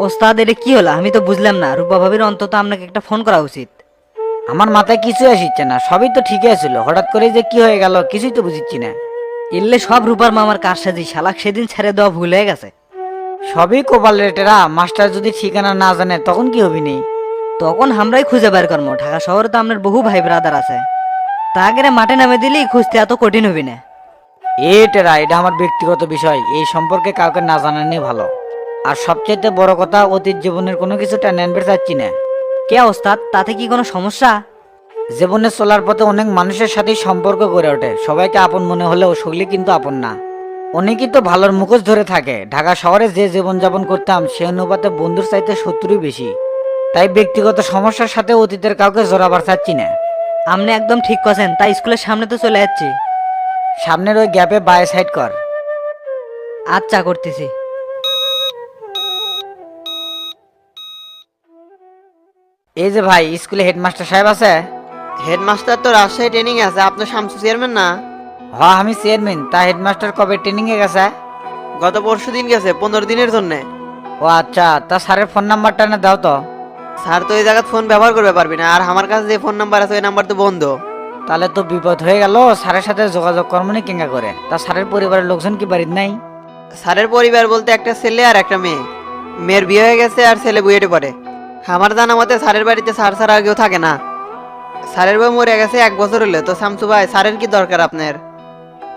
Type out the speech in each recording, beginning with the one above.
ওস্তাদ এটা কি হলো আমি তো বুঝলাম না। রূপা ভাবির অন্তত আপনাকে একটা ফোন করা উচিত। আমার মাথায় কিছু আসছে না, সবই তো ঠিকই আছিল, হঠাৎ করে যে কি হয়ে গেল কিছুই তো বুঝিচ্ছি না। এলে সব রূপার মামার কারসাজি, শালাক সেদিন ছেড়ে দেওয়া ভুল হয়ে গেছে। সবই কপাল রেটেরা, মাস্টার যদি ঠিকানা না জানে তখন কি হবি নি? তখন আমরাই খুঁজে বের করবো। ঢাকা শহরে তো আপনার বহু ভাই ব্রাদার আছে, তা আগে মাঠে নামে দিলেই খুঁজতে এত কঠিন হবি না। টেরা, এটা আমার ব্যক্তিগত বিষয়, এই সম্পর্কে কাউকে না জানানোই ভালো। আর সবচেয়ে বড় কথা, অতীত জীবনের কোনো কিছু টেনে আনবে চাচ্ছি না। কে ওস্তাদ, তাতে কি কোনো সমস্যা? জীবনে চলার পথে অনেক মানুষের সাথেই সম্পর্ক গড়ে ওঠে, সবাইকে আপন মনে হলেও সকলে কিন্তু আপন না। অনেকেই তো ভালোর মুখোশ ধরে থাকে। ঢাকা শহরে যে জীবনযাপন করতাম সে অনুপাতে বন্ধুর চাইতে শত্রুই বেশি। তাই ব্যক্তিগত সমস্যার সাথে অতীতের কাউকে জড়াবার চাচ্ছি না। আপনি একদম ঠিক করছেন, তাই স্কুলের সামনে তো চলে যাচ্ছি। সামনের ওই গ্যাপে বায়ে সাইড কর। আচ্ছা, করতেছি। এই যে ভাই, স্কুলে হেডমাস্টার সাহেব আছে? হেডমাস্টার তো রাজশাহী ট্রেনিং আছে, আপনার শামসু চেয়ারম্যান না? হ্যাঁ, আমি চেয়ারম্যান। তা হেডমাস্টার কবে ট্রেনিং এ গেছে? গত পরশু দিন গেছে, 15 দিনের জন্যে। ও আচ্ছা, তা স্যারের ফোন নাম্বারটা না দাও তো। স্যার তো এই জায়গায় ফোন ব্যবহার করতে পারবি না, আর আমার কাছে যে ফোন নাম্বার আছে ওই নাম্বার তো বন্ধ। তাহলে তো বিপদ হয়ে গেল। স্যারের সাথে যোগাযোগ কর্মনি কেঙ্গা করে? তা স্যারের পরিবারের লোকজন কি বাড়িতে নাই? স্যারের পরিবার বলতে একটা ছেলে আর একটা মেয়ে। মেয়ের বিয়ে হয়ে গেছে আর ছেলে বুয়েটে পড়ে। আমার জানা মতে স্যারের বাড়িতে স্যার ছাড়া আর কেউ থাকে না। স্যারের বউ মরে গেছে 1 বছর হলে। তো শামসু ভাই, স্যারের কি দরকার আপনার?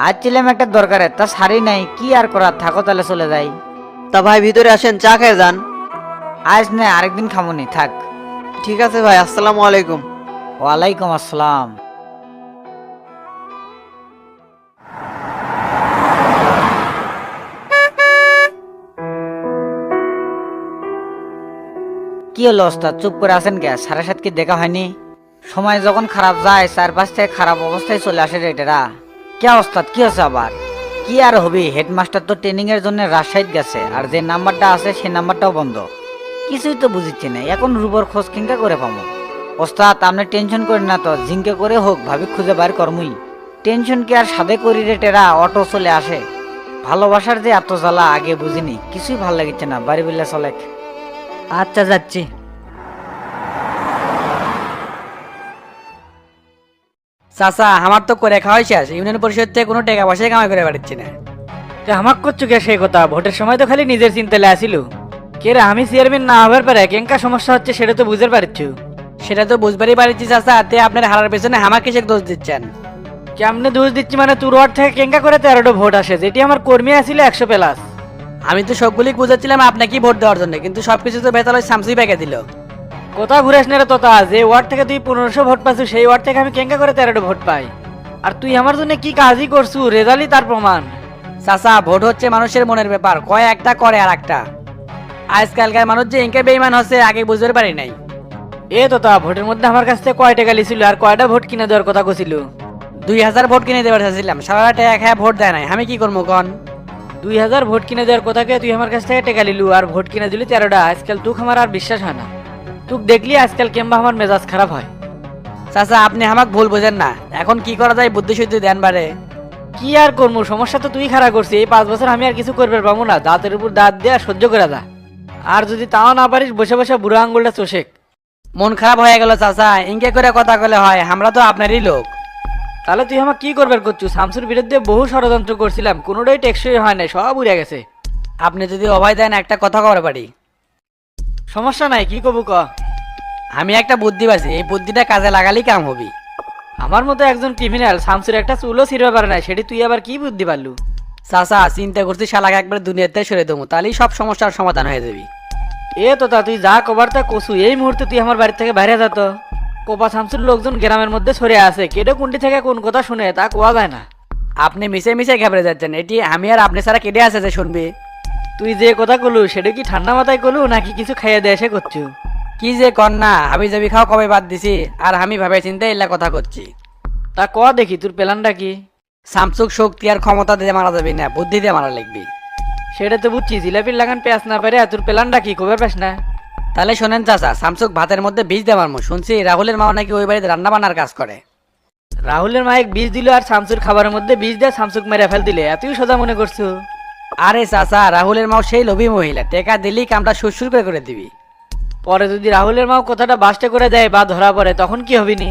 আজ ছিলাম একটা দরকারে, তা স্যারই নাই, কি আর করার, থাকো তাহলে চলে যাই। তা ভাই ভিতরে আসেন, চা খেয়ে যান। আজ না, আরেকদিন খামুনি, থাক। ঠিক আছে ভাই, আসসালামু আলাইকুম। ওয়ালাইকুম আসসালাম। কি হলো ওস্তাদ, চুপ করে আছেন কে? স্যারের সাথে কি দেখা হয়নি? সময় যখন খারাপ যায় চারপাশ থেকে খারাপ অবস্থায় চলে আসে রেটেরা। কে ওস্তাদ, কি হচ্ছে আবার? কি আর হবি, হেডমাস্টার তো ট্রেনিং এর জন্য রাজশাহীত গেছে, আর যে নাম্বারটা আছে সেই নাম্বারটাও বন্ধ। কিছুই তো বুঝিচ্ছি না, এখন রুবর খোঁজ কিংকা করে পাবো? ওস্তাদ আপনি টেনশন করেন না তো, জিঙ্কে করে হোক ভাবি খুঁজে বার কর্মই। টেনশন কি আর সাদে করি রে টেরা, অটো চলে আসে। ভালোবাসার যে এত জ্বালা আগে বুঝিনি, কিছুই ভাল লাগিচ্ছে না, বাড়ি বিল্লা চলে। আচ্ছা, যাচ্ছি। চাচা, আমার তো করে খাওয়াই শেষ, ইউনিয়ন পরিষদ থেকে কোনো টাকা পয়সা কামাই করে পারছি না। তো আমাক করছো কে সেই কথা? ভোটের সময় তো খালি নিজের চিন্তালে আসিল। কে রে, আমি চেয়ারম্যান না হবার পারে কেঙ্কা সমস্যা হচ্ছে সেটা তো বুঝতে পারছো। সেটা তো বুঝবারই পারছি চাচা, তে আপনার হারার পেছনে আমাকে কিসের দোষ দিচ্ছেন? কেমনে দোষ দিচ্ছি মানে, তোর ওয়ার্ড থেকে কেঙ্কা করে 13টা ভোট আসে, যেটি আমার কর্মী আসিল 100+। আমি তো সবগুলি বুঝাচ্ছিলাম আপনাকেই ভোট দেওয়ার জন্য, কিন্তু সবকিছু তো বেতাল ওই শামসুই ব্যাগে দিল। কোথা ঘুরাস না রে তোতা, যে ওয়ার্ড থেকে তুই 1500 ভোট পাচ্ছ সেই ওয়ার্ড থেকে আমি কেঙ্কা করে 13টা ভোট পাই? আর তুই আমার জন্য কি কাজই করছু, রেজাল্টই তার প্রমাণ। চাচা, ভোট হচ্ছে মানুষের মনের ব্যাপার, কয় একটা করে আর একটা। আজকালকার মানুষ যে ইনকে বেইমান হচ্ছে আগে বুঝতে পারি নাই। এ তোতা, ভোটের মধ্যে আমার কাছ থেকে কয় টাকা লিছিল আর কয়টা ভোট কিনে দেওয়ার কথা কছিল? 2000 ভোট কিনে দেবার চাইছিলাম, সারা টাকা খায় ভোট দেয় নাই, আমি কি করবো কন? 2000 ভোট কিনে দেওয়ার কথাকে তুই আমার কাছ থেকে টাকা লিলু আর ভোট কিনে দিলি 13টা। আজকাল তুক আমার আর বিশ্বাস হয় না। তুক দেখলি আজকাল কেমবা আমার মেজাজ খারাপ হয়। চাচা, আপনি আমাকে ভুল বোঝেন না, এখন কি করা যায় বুদ্ধি শুদ্ধি দেন বারে। কি আর করবো, সমস্যা তো তুই খারাপ করছিস। এই 5 বছর আমি আর কিছু করবে পাবো না, দাঁতের উপর দাঁত দিয়ে সহ্য করে দা। আর যদি তাও না পারিস, বসে বসে বুড়ো আঙ্গুলটা চোষেক। মন খারাপ হয়ে গেল চাচা, ইনকে করে কথা কলে হয়, আমরা তো আপনারই লোক। তাহলে তুই আমার কি করবে করছু? শামসুর বিরুদ্ধে বহু ষড়যন্ত্র করছিলাম, কোনোটাই টেকসই হয় নাই, সব উড়ে গেছে। আপনি যদি অভয় দেন একটা কথা কবার পারি। সমস্যা নাই, কি কবু ক। আমি একটা বুদ্ধি পাইছি, এই বুদ্ধিটা কাজে লাগালেই কাম হবি। আমার মতো একজন ক্রিমিনাল শামসুর একটা চুলও ছিঁড়বে পারে না, সেটি তুই আবার কি বুদ্ধি পারলু? চাচা, চিন্তা করছি শালাকে একবার দুনিয়াতে সরে দেবো, তাহলেই সব সমস্যার সমাধান হয়ে যাবি। এ তোতা, তুই যা কবার তা কসু, এই মুহূর্তে তুই আমার বাড়ি থেকে বাইরে যেত। কোপা শামসুর লোকজন গ্রামের মধ্যে ছড়িয়ে আছে, কেটে কুন্ডি থেকে কোন কথা শুনে তা কোয়া যায় না। আপনি মিশে মিশে ঘাবড়ে যাচ্ছেন, এটি আমি আর আপনি ছাড়া কেটে আছে যে শুনবি। তুই যে কথা কলু সেটা কি ঠান্ডা মাথায় কলু নাকি কিছু খাইয়ে দিয়ে এসে করছু? কি যে কর না, আমি যাবি খাও কবে বাদ দিছি, আর আমি ভাবে চিন্তা এলা কথা করছি। তা ক দেখি তোর প্ল্যানটা কি? সামসুক শক্তি আর ক্ষমতা দিয়ে মারা যাবি না, বুদ্ধি দিয়ে মারা লাগবি। সেটা তো বুঝছি, জিলাপির লাগান পেঁয়াজ না পারে, তোর প্ল্যানটা কি কবে পাস না? তাহলে শোনেন চাচা, সামসুক ভাতের মধ্যে বীজ দিয়ে মারমু, শুনছি রাহুলের মা নাকি ওই বাড়িতে রান্না বান্নার কাজ করে। রাহুলের মায়ের বীজ দিল আর শামসুর খাবারের মধ্যে বীজ দিয়ে শামসুক মেরে ফেল দিলে, এতই সোজা মনে করছো? আরে চাচা, রাহুলের মাও সেই লোভী মহিলা, টেকা দিলি কামটা সুরসুর করে দিবি। পরে যদি রাহুলের মাও কথাটা বাস্টে করে দেয় বা ধরা পড়ে তখন কি হবি নি?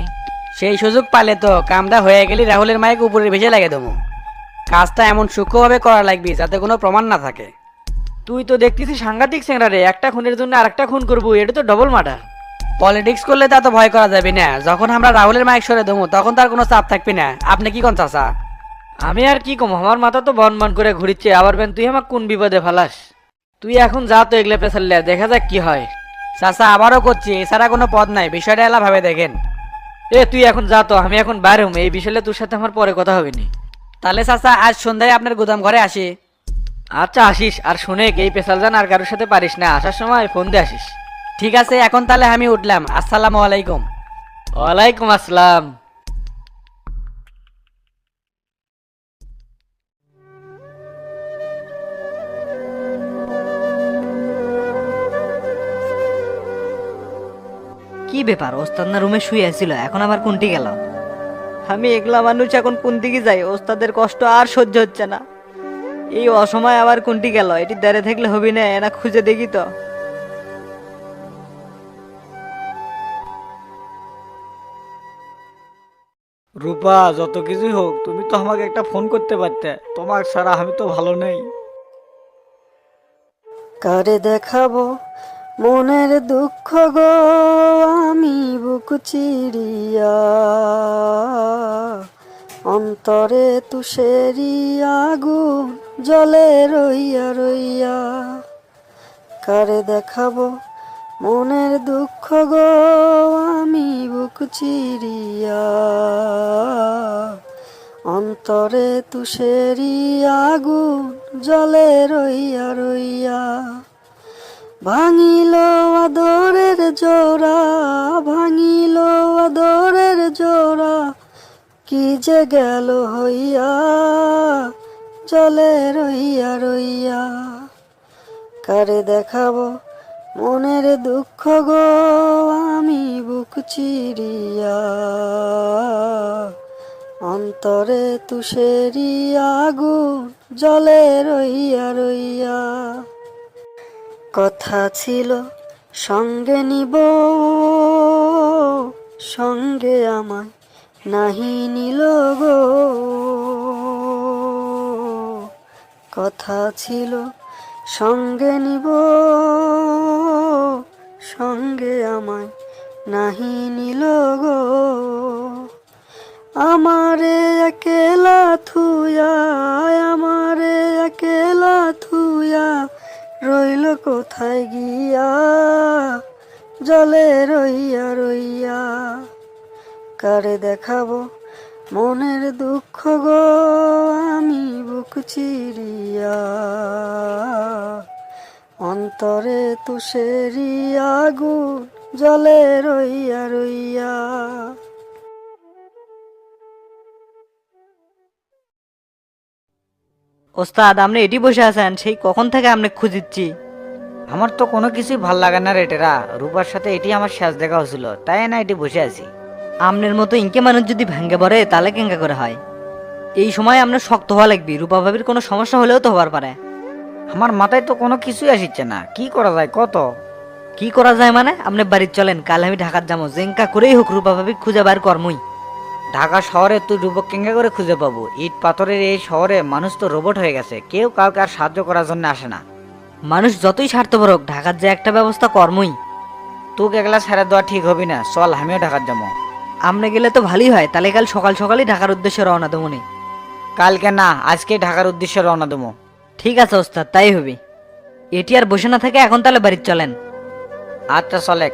সেই সুযোগ পালে তো কামটা হয়ে গেলি রাহুলের মায়ের উপরে ভেসে লাগে দেবো। কাজটা এমন সূক্ষ্মভাবে করা লাগবি যাতে কোনো প্রমাণ না থাকে। তুই তো দেখতেছিস সাংঘাতিক চেংড়া রে, একটা খুনের জন্য আরেকটা খুন করবো, এটা তো ডবল মার্ডার। পলিটিক্স করলে তা তো ভয় করা যাবে না, যখন আমরা রাহুলের মাইক সরে দেবো তখন তার কোনো চাপ থাকবে না। আপনি কি কোন চাচা? আমি আর কি কম, আমার মাথা তো বন বন করে ঘুরিচ্ছে। আবার বেন তুই আমাকে কোন বিপদে ফালাস? তুই এখন যা তো এগলে পেছাল্লে, দেখা যাক কি হয়। চাচা আবারও করছি, এছাড়া কোনো পদ নাই, বিষয়টা এলা ভাবে দেখেন। এ তুই এখন যা তো, আমি এখন বাইরে হুম, এই বিষয়ে তোর সাথে আমার পরে কথা হবে নি। তাহলে চাচা আজ সন্ধ্যায় আপনার গুদাম ঘরে আসি। আচ্ছা আসিস, আর শুনে এই পেশাল জান আর কারোর সাথে পারিস না, আসার সময় ফোন দিয়ে আসিস। ঠিক আছে, এখন তাহলে আমি উঠলাম। আসসালামু আলাইকুম। ওয়ালাইকুম আসসালাম। কি ব্যাপার, ওস্তাদ না রুমে শুয়ে আছিল, এখন আবার কোনটি গেল? আমি একলা মানুষ, এখন কোন দিকে যাই? ওস্তাদের কষ্ট আর সহ্য হচ্ছে না। এই অসময় আবার কোনটি গেল? এটি দাঁড়ে থাকলে হবি না, এনা খুঁজে দেখি তো। রূপা, যত কিছুই হোক তুমি তো আমাকে একটা ফোন করতে পারতে, তোমার ছাড়া আমি তো ভালো নেই। কারে দেখাবো মনের দুঃখ গো, আমি বুক চিরিয়া, অন্তরে তুষেরি আগুন জলে রইয়া রইয়া। কারে দেখাবো মনের দুঃখ গো, আমি বুক চিরিয়া, অন্তরে তুষেরি আগুন জলে রইয়া রইয়া। ভাঙিল আদরের জোড়া, ভাঙিল আদরের জোড়া, কি যে গেল হইয়া, জলে রইয়া রইয়া। কারে দেখাবো মনের দুঃখ গো, আমি বুক চিরিয়া, অন্তরে তুষেরি আগুন জলে রইয়া রইয়া। কথা ছিল সঙ্গে নিব, সঙ্গে আমায় নাহি নিল গো। কথা ছিল সঙ্গে নিব, সঙ্গে আমায় নাহি নিল গো। আমারে একেলা থুয়া, আমারে একেলা থুয়া, রইল কোথায় গিয়া, জলে রইয়া রইয়া। কারে দেখাবো মনের দুঃখ গো, আমি বুক চিরিয়া, অন্তরে তুষেরি আগুন জলে রইয়া রইয়া। ওস্তাদ, আপনি এটি বসে আছেন, সেই কখন থেকে আপনি খুঁজিচ্ছি। আমার তো কোনো কিছুই ভাল লাগে না রেটেরা, রূপার সাথে এটি আমার শেষ দেখা হয়েছিল, তাই না এটি বসে আছি। আমনের মতো ইনকে মানুষ যদি ভেঙে পড়ে তাহলে কেঙ্কা করে হয়? এই সময় আমরা শক্ত হওয়া লাগবে, রূপা ভাবির কোনো সমস্যা হলেও তো হবার পারে। আমার মাথায় তো কোনো কিছুই আসিচ্ছে না, কি করা যায় কত? কি করা যায় মানে? আপনি বাড়ির চলেন, কাল আমি ঢাকার যাবো, জেঙ্কা করেই হোক রূপা ভাবি খুঁজে বার কর্মই। ঢাকা শহরে তুই রূপক কেঙ্কা করে খুঁজে পাবো? ইট পাথরের এই শহরে মানুষ তো রোবট হয়ে গেছে, কেউ কাউকে আর সাহায্য করার জন্য আসে না। মানুষ যতই স্বার্থপর হোক, ঢাকার যে একটা ব্যবস্থা কর্মই। তোকে একলা ছেড়ে দেওয়া ঠিক হবি না, চল আমিও ঢাকার যাবো। আমনে গেলে তো ভালোই হয়, তাহলে কাল সকাল সকালই ঢাকার উদ্দেশ্যে রওনা দেবো নি। কালকে না, আজকে ঢাকার উদ্দেশ্যে রওনা দেবো। ঠিক আছে ওস্তাদ, তাই হবে। এটি আর বসে না থাকে, এখন তাহলে বাড়ির চলেন। আচ্ছা চলেক।